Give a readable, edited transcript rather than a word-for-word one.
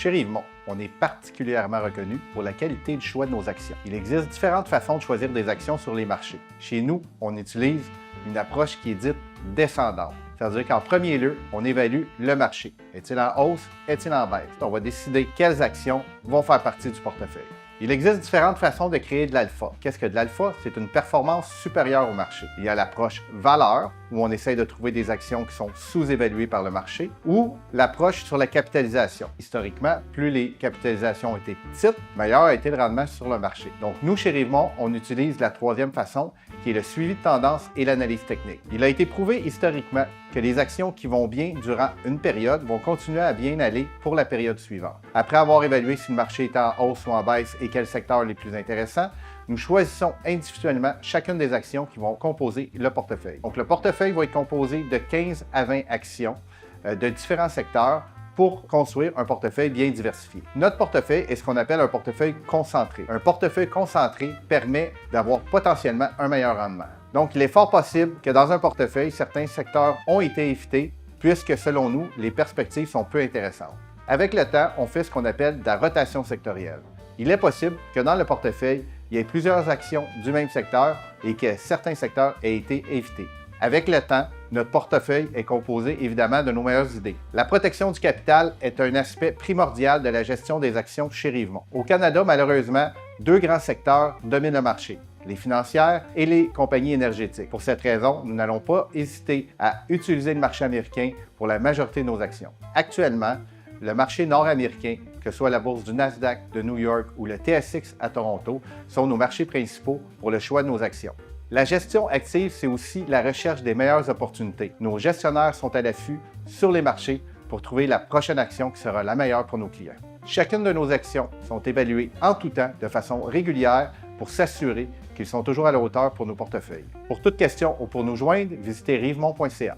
Chez Rivemont, on est particulièrement reconnu pour la qualité du choix de nos actions. Il existe différentes façons de choisir des actions sur les marchés. Chez nous, on utilise une approche qui est dite descendante. C'est-à-dire qu'en premier lieu, on évalue le marché. Est-il en hausse? Est-il en baisse? On va décider quelles actions vont faire partie du portefeuille. Il existe différentes façons de créer de l'alpha. Qu'est-ce que de l'alpha? C'est une performance supérieure au marché. Il y a l'approche valeur, où on essaie de trouver des actions qui sont sous-évaluées par le marché, ou l'approche sur la capitalisation. Historiquement, plus les capitalisations étaient petites, meilleur a été le rendement sur le marché. Donc nous, chez Rivemont, on utilise la troisième façon, qui est le suivi de tendance et l'analyse technique. Il a été prouvé historiquement que les actions qui vont bien durant une période vont continuer à bien aller pour la période suivante. Après avoir évalué si le marché est en hausse ou en baisse et quel secteur est le plus intéressant, nous choisissons individuellement chacune des actions qui vont composer le portefeuille. Donc le portefeuille va être composé de 15 à 20 actions de différents secteurs pour construire un portefeuille bien diversifié. Notre portefeuille est ce qu'on appelle un portefeuille concentré. Un portefeuille concentré permet d'avoir potentiellement un meilleur rendement. Donc, il est fort possible que dans un portefeuille, certains secteurs ont été évités puisque, selon nous, les perspectives sont peu intéressantes. Avec le temps, on fait ce qu'on appelle de la rotation sectorielle. Il est possible que dans le portefeuille, il y ait plusieurs actions du même secteur et que certains secteurs aient été évités. Avec le temps, notre portefeuille est composé évidemment de nos meilleures idées. La protection du capital est un aspect primordial de la gestion des actions chez Rivemont. Au Canada, malheureusement, deux grands secteurs dominent le marché, les financières et les compagnies énergétiques. Pour cette raison, nous n'allons pas hésiter à utiliser le marché américain pour la majorité de nos actions. Actuellement, le marché nord-américain, que ce soit la bourse du Nasdaq de New York ou le TSX à Toronto, sont nos marchés principaux pour le choix de nos actions. La gestion active, c'est aussi la recherche des meilleures opportunités. Nos gestionnaires sont à l'affût sur les marchés pour trouver la prochaine action qui sera la meilleure pour nos clients. Chacune de nos actions sont évaluées en tout temps de façon régulière pour s'assurer qu'ils sont toujours à la hauteur pour nos portefeuilles. Pour toute question ou pour nous joindre, visitez rivemont.ca.